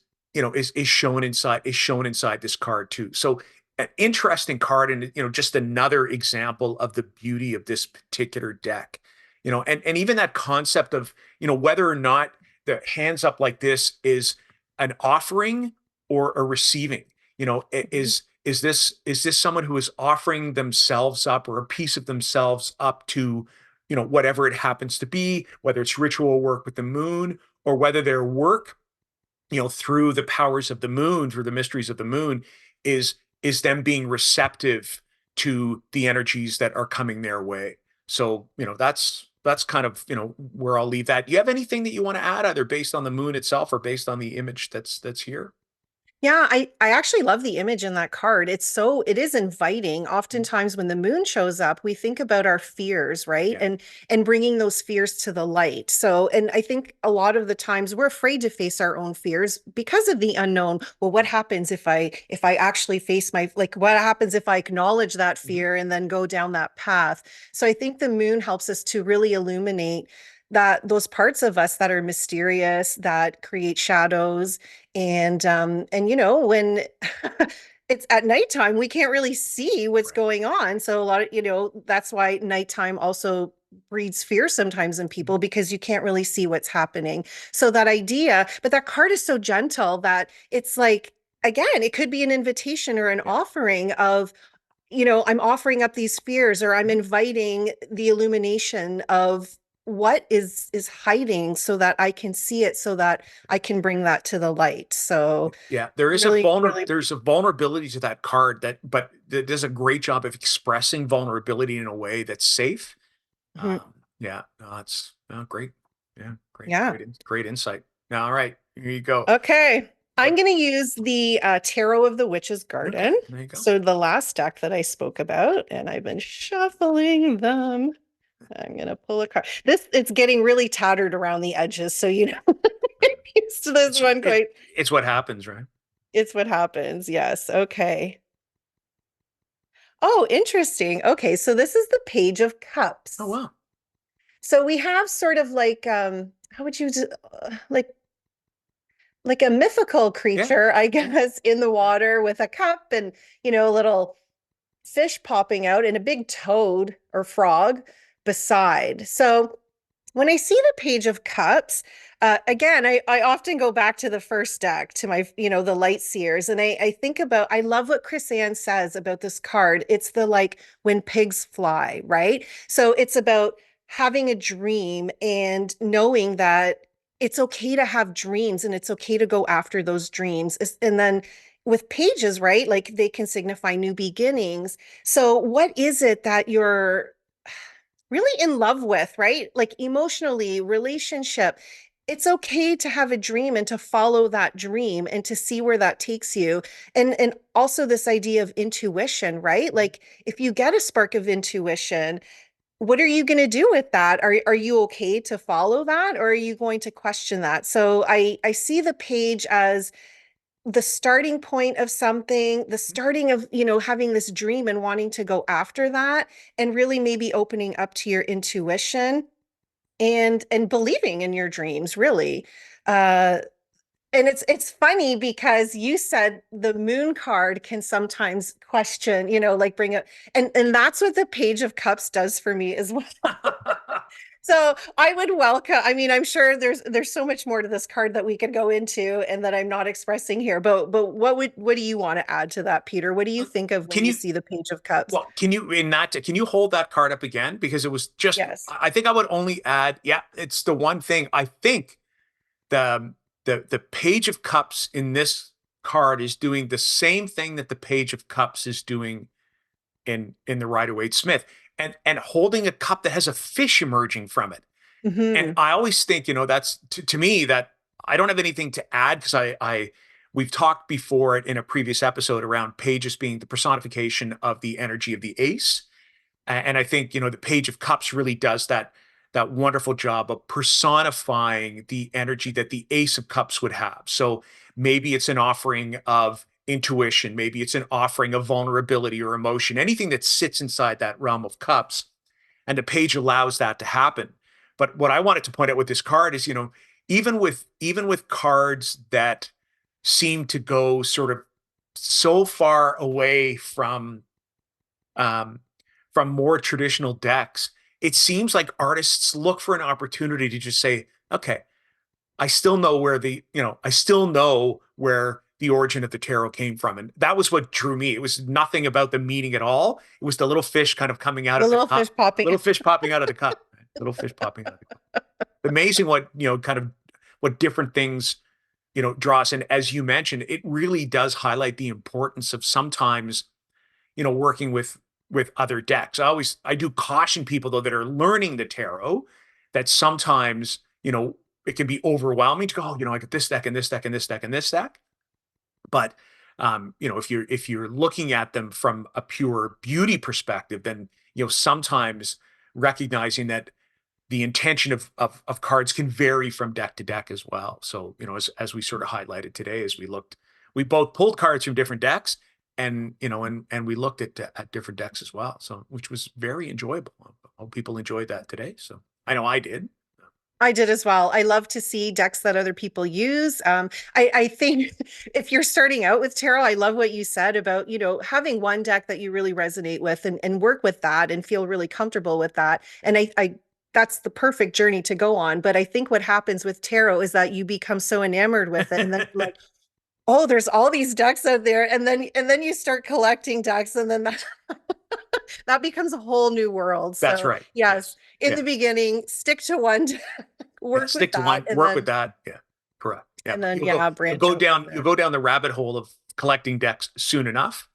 is shown inside this card too. So an interesting card and just another example of the beauty of this particular deck. And even that concept of whether or not the hands up like this is an offering or a receiving. Mhm. Is this someone who is offering themselves up or a piece of themselves up to whatever it happens to be, whether it's ritual work with the moon or whether their work through the powers of the moon, through the mysteries of the moon, is them being receptive to the energies that are coming their way. So, that's kind of, where I'll leave that. Do you have anything that you want to add, either based on the moon itself or based on the image that's here? Yeah, I actually love the image in that card. It is inviting. Oftentimes when the moon shows up, we think about our fears, right? Yeah. And bringing those fears to the light. So, and I think a lot of the times we're afraid to face our own fears because of the unknown. Well, what happens if I actually face what happens if I acknowledge that Mhm. fear and then go down that path? So I think the moon helps us to really illuminate that those parts of us that are mysterious, that create shadows, and when it's at nighttime, we can't really see what's Right. going on. So a lot of, that's why nighttime also breeds fear sometimes in people because you can't really see what's happening. So that idea, but that card is so gentle that it's like, again, it could be an invitation or an Yeah. offering of, I'm offering up these fears, or I'm Mhm. inviting the illumination of what is hiding so that I can see it, so that I can bring that to the light. So Yeah, really, really, there's a vulnerability to that card that does a great job of expressing vulnerability in a way that's safe. mhm. Yeah, no, that's great. Yeah, Yeah. great insight. Now, all right, here you go. Okay. I'm What? going to use the Tarot of the Witch's Okay, Garden. there you go. So the last deck that I spoke about, and I've been shuffling them. I'm going to pull a card. It's getting really tattered around the edges. So, used to this It's one it quite. it's what happens, right? It's what happens. Yes. Okay. Oh, interesting. Okay. So this is the Page of Oh Cups. wow. So we have sort of like, how would you, like a mythical Yeah, creature, I yeah, guess, in the yeah. water with a cup and, a little fish popping out and a big toad or frog beside. So when I see the Page of Cups, again, I often go back to the first deck, to my, the Light Seers. And I think about, I love what Chris Ann says about this card. It's the like when pigs fly, right? So it's about having a dream and knowing that it's okay to have dreams and it's okay to go after those dreams. And then with pages, right? Like they can signify new beginnings. So what is it that you're really in love with, right? Like emotionally, relationship. It's okay to have a dream and to follow that dream and to see where that takes you. And also this idea of intuition, right? Like if you get a spark of intuition, what are you going to do with that? Are you okay to follow that, or are you going to question that? So I see the page as the starting point of something, the starting of, having this dream and wanting to go after that, and really maybe opening up to your intuition and believing in your dreams, really. Uh, and it's funny because you said the moon card can sometimes question, like bring up, and that's what the Page of Cups does for me as well. So I would welcome, I mean, I'm sure there's so much more to this card that we could go into and that I'm not expressing here, but what do you want to add to that, Peter? What do you think of when Can you you see the Page of Cups? Well, can you hold that card up again? Because it was just, Yes. I think I would only add, yeah, it's the one thing I think the the Page of Cups in this card is doing the same thing that the Page of Cups is doing in the Rider-Waite Smith, and holding a cup that has a fish emerging from it. And Hmm. I always think, that's to me that I don't have anything to add because I we've talked before it in a previous episode around pages being the personification of the energy of the ace. And I think, the Page of Cups really does that wonderful job of personifying the energy that the Ace of Cups would have. So maybe it's an offering of intuition, maybe it's an offering of vulnerability or emotion, anything that sits inside that realm of cups. And the page allows that to happen. But what I wanted to point out with this card is, even with cards that seem to go sort of so far away um, from more traditional decks, it seems like artists look for an opportunity to just say, okay, I still know where the origin of the tarot came from. And that was what drew me. It was nothing about the meaning at all. It was the little fish kind of coming out The of the little fish cup, popping. little fish popping out of the cup, right? Little fish popping out of the cup. Amazing what, kind of what different things, draw us. And as you mentioned, it really does highlight the importance of sometimes, working with other decks. I do caution people though that are learning the tarot that sometimes, it can be overwhelming to go, oh, I got this deck and this deck and this deck and this deck. But if you're looking at them from a pure beauty perspective, then sometimes recognizing that the intention of cards can vary from deck to deck as well. So, as we sort of highlighted today, as we both pulled cards from different decks, and we looked at different decks as well. So, which was very enjoyable. I hope people enjoyed that today. So I know I did. I did as well. I love to see decks that other people use. I think if you're starting out with tarot, I love what you said about, having one deck that you really resonate with and work with that and feel really comfortable with that. And I that's the perfect journey to go on. But I think what happens with tarot is that you become so enamored with it, and then you're like, oh, there's all these decks out there, and then you start collecting decks, and then that becomes a whole new world. That's So right. yes, Yes. in Yeah. the beginning, stick to one, Yeah. work with Stick to that, one, work with that. Yeah. Correct. Yeah. and But then yeah, branch out from you'll there. go down the rabbit hole of collecting decks soon enough.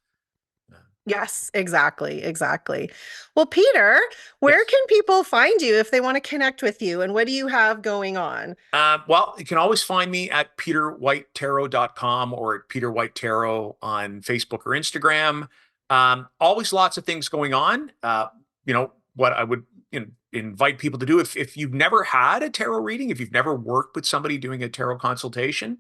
Yes, exactly, exactly. Well, Peter, where Yes. can people find you if they want to connect with you, and what do you have going on? Well, you can always find me at peterwhitetarot.com or at Peter White Tarot on Facebook or Instagram. Always lots of things going on. What I would invite people to do if you've never had a tarot reading, if you've never worked with somebody doing a tarot consultation,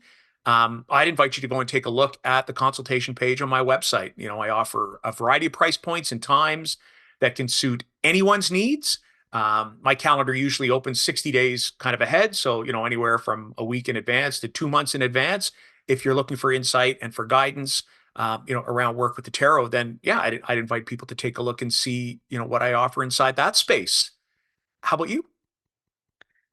I'd invite you to go and take a look at the consultation page on my website. I offer a variety of price points and times that can suit anyone's needs. My calendar usually opens 60 days kind of ahead. So, anywhere from a week in advance to 2 months in advance. If you're looking for insight and for guidance, around work with the tarot, then yeah, I'd invite people to take a look and see, what I offer inside that space. How about you?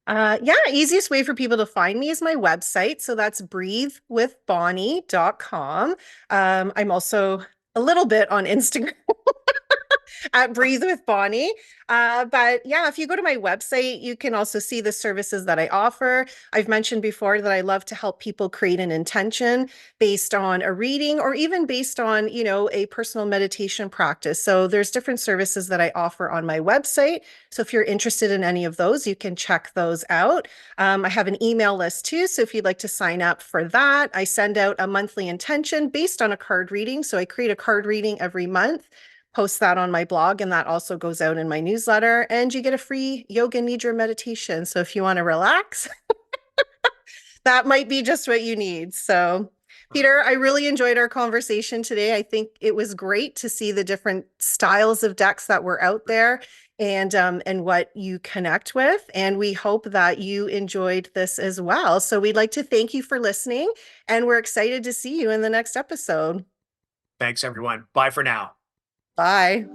Yeah, easiest way for people to find me is my website. So that's breathewithbonnie.com. I'm also a little bit on Instagram at Breathe with Bonnie. But yeah, if you go to my website, you can also see the services that I offer. I've mentioned before that I love to help people create an intention based on a reading or even based on, a personal meditation practice. So there's different services that I offer on my website. So if you're interested in any of those, you can check those out. I have an email list too. So if you'd like to sign up for that, I send out a monthly intention based on a card reading. So I create a card reading every month, post that on my blog, and that also goes out in my newsletter. And you get a free yoga nidra meditation. So if you want to relax, that might be just what you need. So, Peter, I really enjoyed our conversation today. I think it was great to see the different styles of decks that were out there and what you connect with. And we hope that you enjoyed this as well. So we'd like to thank you for listening, and we're excited to see you in the next episode. Thanks, everyone. Bye for now. Bye.